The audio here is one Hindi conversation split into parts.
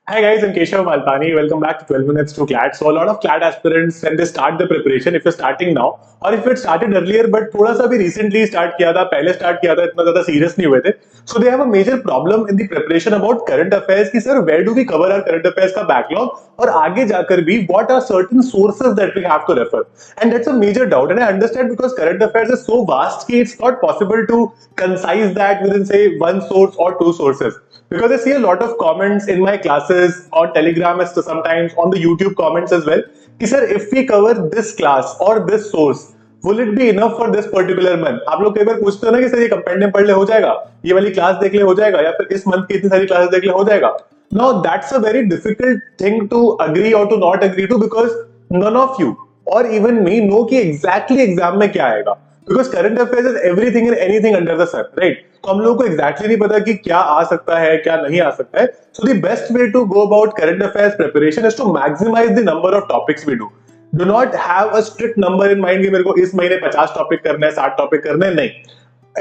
Hi guys, I'm Keshav Malpani. Welcome back to 12 Minutes to CLAT. So a lot of CLAT aspirants, when they start the preparation, if you're starting now or if you had started earlier but थोड़ा सा भी recently start किया था, पहले start किया था, इतना ज़्यादा serious नहीं हुए थे. So they have a major problem in the preparation about current affairs कि sir where do we cover our current affairs का backlog और आगे जाकर भी what are certain sources that we have to refer. And that's a major doubt and I understand because current affairs is so vast कि it's not possible to concise that within say one source or two sources. Because I see a lot of comments in my classes on Telegram as sometimes on the YouTube comments as well. कि sir, if we cover this class or this source, will it be enough for this particular month? आप लोग कई बार पूछते हो ना कि सर ये कंपेंडियम पढ़ ले हो जाएगा, ये वाली क्लास देख ले हो जाएगा, या फिर इस मंथ की इतनी सारी क्लासेस देख ले हो जाएगा. Now that's a very difficult thing to agree or to not agree to because none of you or even me know कि exactly एग्जाम में क्या आएगा. Because current affairs is everything and anything under the sun, right? तो हम लोगों को एग्जैक्टली नहीं पता कि क्या आ सकता है क्या नहीं आ सकता है. So the best way to go about current affairs preparation is to maximise the number of topics we do. Do not have a strict number in mind कि मेरे को इस महीने 50 टॉपिक करना है, 60 टॉपिक करना है. नहीं,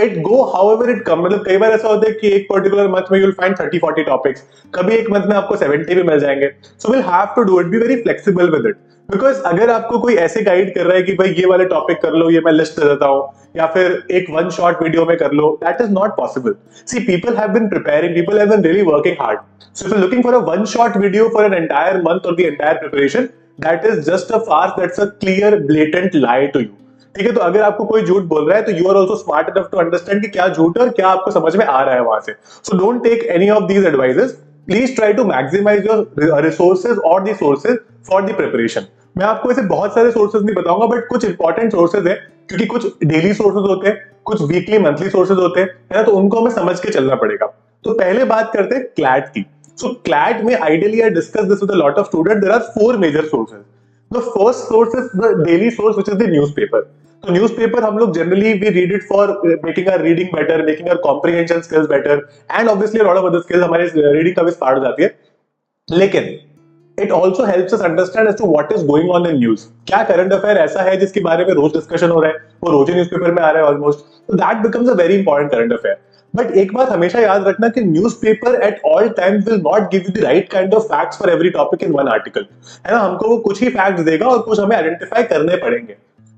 it go however it come. मतलब कई बार ऐसा होता है कि एक पर्टिकुलर मंथ में यू विल फाइंड 30-40 टॉपिक्स, कभी एक मंथ में आपको 70 भी मिल जाएंगे. So will have to do it, be very flexible with it. Because अगर आपको कोई ऐसे गाइड कर रहा है कि भाई ये वाले टॉपिक कर लो, ये मैं लिस्ट दे देता हूं, या फिर एक वन शॉट वीडियो में कर लो, that is not possible. See, people have been preparing, people have been really working hard. So if you looking for a one shot video for an entire month और the entire preparation, that is just a farce, that's a clear blatant lie to you. ठीक है, तो अगर आपको कोई झूठ बोल रहा है तो you are also smart enough to understand कि क्या झूठ है और क्या आपको समझ में आ रहा है वहां से. So don't take any of these advices. Please try to maximise your resources और the sources for the preparation. मैं आपको ऐसे बहुत सारे सोर्सेज नहीं बताऊंगा, बट कुछ इंपॉर्टेंट सोर्सेज है, क्योंकि कुछ डेली सोर्सेज होते हैं, कुछ वीकली मंथली सोर्सेज होते हैं, है ना? तो उनको हमें समझ के चलना पड़ेगा. तो पहले बात करते हैं क्लैट की. सो क्लैट में ideally I discuss this with a lot of student. There are four major sources. The first source is the daily source which is the newspaper. तो न्यूज़पेपर हम लोग generally we read it for making our reading better, making our comprehension skills better, and obviously lot of other skills हमारे रीडिंग का भी स्टार्ट हो जाती है. लेकिन it also helps us understand as to what is going on in news. क्या करंट अफेयर ऐसा है जिसके बारे में रोज डिस्कशन हो रहा है, वो रोज ही न्यूज़पेपर में आ रहा है ऑलमोस्ट. तो that becomes a very important current affair. But एक बात हमेशा याद रखना कि newspaper at all times will not give you the right kind of facts for every topic in one article, है ना? हमको वो कुछ ही फैक्ट्स देगा और कुछ हमें आइडेंटिफाई करने पड़ेंगे.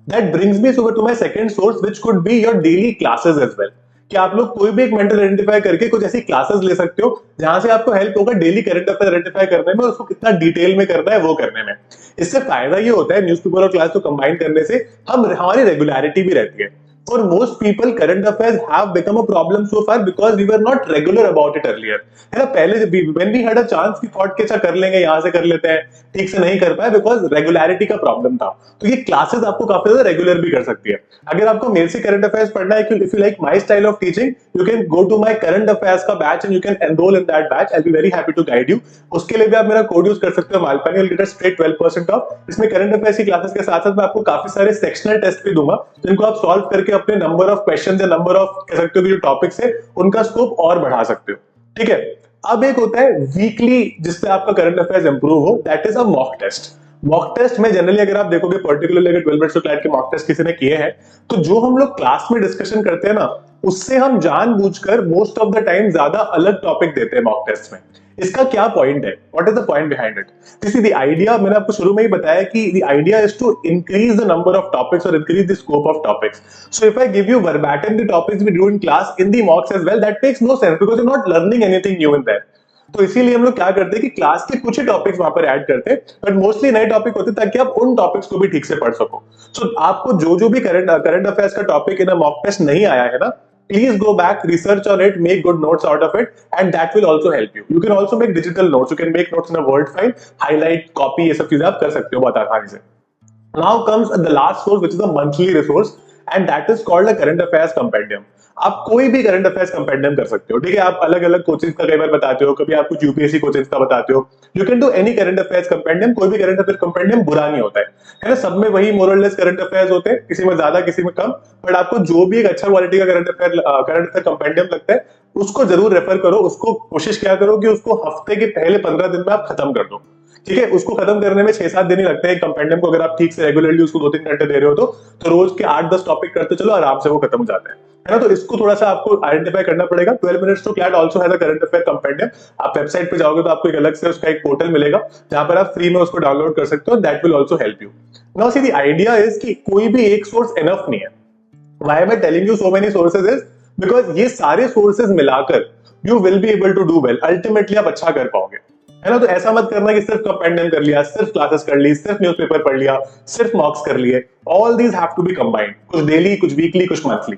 That brings me to my second source which could be your daily classes as well. कि आप लोग कोई भी एक मेंटर आइडेंटिफाई करके कुछ ऐसी क्लासेस ले सकते हो जहां से आपको हेल्प होगा डेली करंट अफेयर आइडेंटिफाई करने में, उसको कितना डिटेल में करना है वो करने में. इससे फायदा ये होता है न्यूज़पेपर और क्लास को कंबाइन करने से हमारी रेगुलरिटी भी रहती है. For most people, current affairs have become a problem so far because we were not regular about it earlier. है ना? पहले when we had a chance कि thought के अच्छा कर लेंगे, यहाँ से कर लेते हैं, ठीक से नहीं कर पाए because regularity का problem था. तो ये classes आपको काफी ज्यादा regular भी कर सकती है. अगर आपको मेरे से current affairs पढ़ना है, if you like my style of teaching, you can go to my current affairs का batch and you can enroll in that batch. I'll be very happy to guide you. उसके लिए भी आप मेरा कोड यूज कर सकते हो Malpani, you'll get a straight 12% off. इसमें current affairs की क्लासेस के साथ साथ मैं आपको काफी सारे सेक्शनल टेस्ट भी दूंगा जिनको आप सॉल्व करके अपने नंबर ऑफ क्वेश्चंस या नंबर ऑफ कह सकते हो कि जो टॉपिक्स है उनका स्कोप और बढ़ा सकते हो. ठीक है, अब एक होता है वीकली जिससे आपका करंट अफेयर्स इंप्रूव हो, that is a mock test. Mock test में जनरली अगर आप देखोगे, पर्टिकुलरली अगर 12 मिनट्स टू क्लैट के मॉक टेस्ट किसी ने किए हैं, तो जो हम लोग क्लास में डिस्कशन करते हैं ना, उससे हम जानबूझकर मोस्ट ऑफ द टाइम ज्यादा अलग टॉपिक देते हैं मॉक टेस्ट में. इसका क्या पॉइंट है? What is the point behind it? This the idea. मैंने आपको शुरू में ही बताया कि the idea is to increase the number of topics और increase the scope of topics. So if I give you verbatim the topics we do in class in the mocks as well, that makes no sense because you're not learning anything new in there. तो इसीलिए हम लोग क्या करते हैं कि क्लास के कुछ ही टॉपिक्स वहां पर ऐड करते हैं, बट मोस्टली नए टॉपिक होते हैं ताकि आप उन टॉपिक्स को भी ठीक से पढ़ सको. सो आपको जो भी करंट अफेयर्स का topic in a mock test नहीं आया है ना, please go back, research on it, make good notes out of it, and that will also help you. You can also make digital notes. You can make notes in a Word file, highlight, copy, ये सब चीजें आप कर सकते हो बहुत आसानी से. Now comes the last source, which is a monthly resource, and that is called a current affairs compendium. आप कोई भी करंट अफेयर्स कंपेंडियम कर सकते हो. ठीक है, आप अलग अलग कोचिंग का कई बार बताते हो, कभी आप कुछ यूपीएससी कोचिंग का बताते हो. You can do any current affairs compendium. कोई भी करंट अफेयर्स कंपेंडियम बुरा नहीं होता है ना? सब में वही मोरलेस करंट अफेयर्स होते हैं, किसी में ज्यादा किसी में कम. बट आपको जो भी एक अच्छा क्वालिटी का करंट अफेयर कंपेंडियम लगता है, उसको जरूर रेफर करो. उसको कोशिश क्या करो कि उसको हफ्ते के पहले 15 दिन में आप खत्म कर दो. ठीक है, उसको खत्म करने में 6-7 दिन ही लगते हैं. कंपेंडियम को अगर आप ठीक से रेगुलरली उसको 2-3 घंटे दे रहे हो तो रोज के 8-10 टॉपिक करते चलो, आराम से वो खत्म हो जाता है. है ना। तो इसको थोड़ा सा आपको आइडेंटिफाई करना पड़ेगा। 12 minutes to CLAT also has a current affair compendium. आप वेबसाइट पे जाओगे तो आपको एक अलग से उसका एक पोर्टल मिलेगा जहां पर आप फ्री में उसको डाउनलोड कर सकते हो, that will also help you. Now see the idea is कि कोई भी एक सोर्स इनफ नहीं है। Why am I telling you so many sources is because ये सारे सोर्सेज मिलाकर you will be able to do well, ultimately आप अच्छा कर पाओगे, है ना। तो ऐसा मत करना कि सिर्फ कंपेंडियम कर लिया, सिर्फ क्लासेस कर ली, सिर्फ न्यूज़पेपर पढ़ लिया, सिर्फ मॉक्स कर लिए। All these have to be combined, कुछ डेली, कुछ वीकली, कुछ monthly.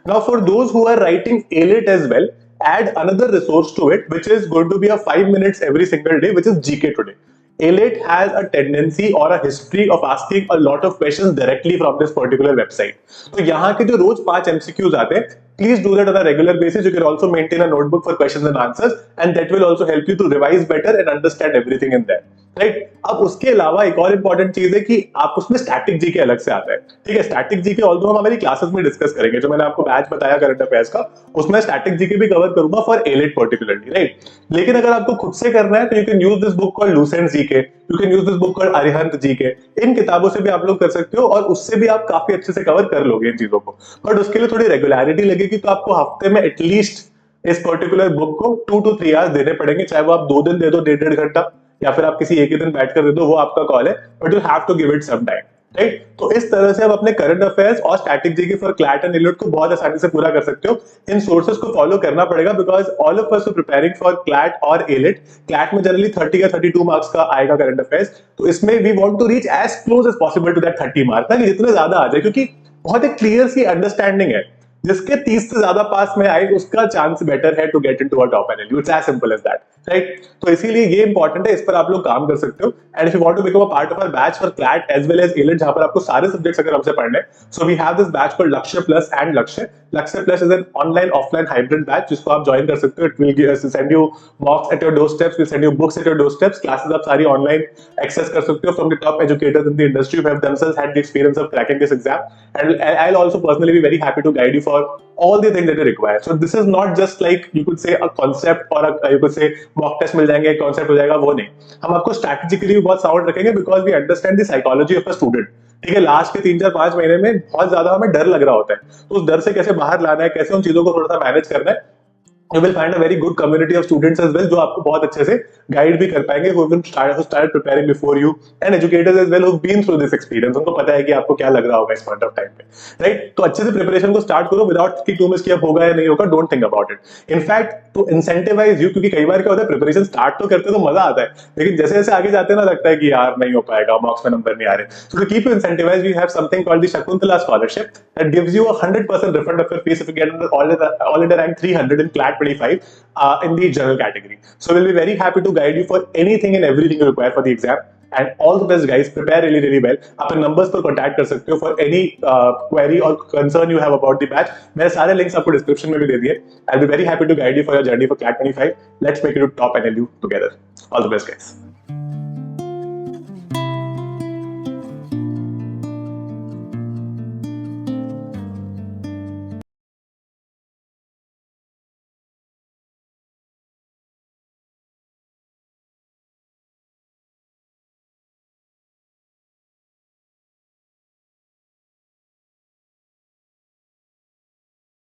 Now for those who are writing AILET as well, add another resource to it which is going to be a 5 minutes every single day, which is GK today. ALET has a tendency or a history of asking a lot of questions directly from this particular website. तो यहाँ के जो रोज 5 MCQs आते हैं, please do that on a regular basis. You can also maintain a notebook for questions and answers, and that will also help you to revise better and understand everything in there. Right. अब उसके अलावा एक और इंपॉर्टेंट चीज है कि आप उसमें स्टैटिक जीके अलग से आता है, ठीक है। स्टैटिक जीके ऑल्दो हम हमारी क्लासेस में डिस्कस करेंगे, जो मैंने आपको बैच बताया करंट अफेयर्स का, उसमें स्टैटिक जीके भी कवर करूंगा फॉर एलिट पर्टिकुलरली, राइट। लेकिन अगर आपको खुद से करना है तो you can use this book called Lucent GK, you can use this book called Arihant GK. इन किताबों से भी आप लोग कर सकते हो और उससे भी आप काफी अच्छे से कवर कर लोगे इन चीजों को। बट उसके लिए थोड़ी रेगुलरिटी लगेगी, तो आपको हफ्ते में एटलीस्ट इस पर्टिकुलर बुक को 2 to 3 आवर्स देने पड़ेंगे, चाहे वो आप 2 दिन दे दो 1.5 घंटा, या फिर आप किसी एक ही दिन बैठकर दे दो, वो आपका कॉल है, but you have to give it some time, right. तो इस तरह से आप अपने करंट अफेयर्स और static GK for CLAT and AILET को बहुत आसानी से पूरा कर सकते हो। इन सोर्सेज को फॉलो करना पड़ेगा because all of us are preparing for CLAT और एलिट। क्लैट में जनरली 30 या 32 मार्क्स का आएगा करंट अफेयर्स, तो इसमें we want to reach as close as possible to that 30 marks, ताकि जितने ज्यादा आ जाए, क्योंकि बहुत एक क्लियर सी अंडरस्टैंडिंग है, जिसके 30 से ज्यादा पास में आए उसका चांस बेटर है to get into a top NLU. It's as simple as that, right. तो इसीलिए ये इंपॉर्टेंट है, इस पर आप लोग काम कर सकते हो। And if you want to become a part of our batch for CLAT as well as AILET, जहां पर आपको सारे सब्जेक्ट्स अगर हमसे पढ़ने, so we have this batch called Lakshya plus and Lakshya. Lakshya plus is an online offline hybrid batch जिसको आप ज्वाइन कर सकते हो। It will send you mocks at your door steps, will send you books at your door steps. Classes आप सारी ऑनलाइन एक्सेस कर सकते हो from the top educators in the industry who have themselves had the experience of cracking this exam. And I will also personally be very happy to guide you for all the things that you require. So this is not just like you could say a concept or you could say mock test मिल जाएंगे, concept हो जाएगा, वो नहीं। हम आपको strategically भी बहुत साउंड रखेंगे because we understand the psychology of a student, ठीक है। लास्ट के 3-4-5 महीने में बहुत ज्यादा हमें डर लग रहा होता है, तो उस डर से कैसे बाहर लाना है, कैसे उन चीजों को थोड़ा सा मैनेज करना है। You will find a very good community of students as well, जो आपको बहुत अच्छे से गाइड भी कर पाएंगे, who started preparing before you, and educators as well who've been through this experience, उनको पता है कि आपको क्या लग रहा होगा इस पॉइंट ऑफ टाइम पे, राइट। तो अच्छे से प्रिपरेशन को स्टार्ट करो विदाउट कि टू मिस किया होगा या नहीं होगा, don't think about it. In fact to incentivise you, क्योंकि कई बार क्या होता है, प्रिपरेशन स्टार्ट तो करते तो मजा आता है, लेकिन जैसे जैसे आगे जाते हैं ना, लगता है कि यार नहीं हो पाएगा, मार्क्स में नंबर नहीं आ रहे। So to keep you incentivized, we have something called the Shakuntala Scholarship that gives you a 100% refund of your fees if you get all in the rank 300 in CLAT 25 in the general category. So we'll be very happy to guide you for anything and everything you require for the exam. And all the best guys, prepare really really well. आप इन numbers पर contact कर सकते हो for any query or concern you have about the batch. मेरे सारे links आपको description में भी दे दिए। I'll be very happy to guide you for your journey for CLAT 25. Let's make it to top NLU together. All the best guys.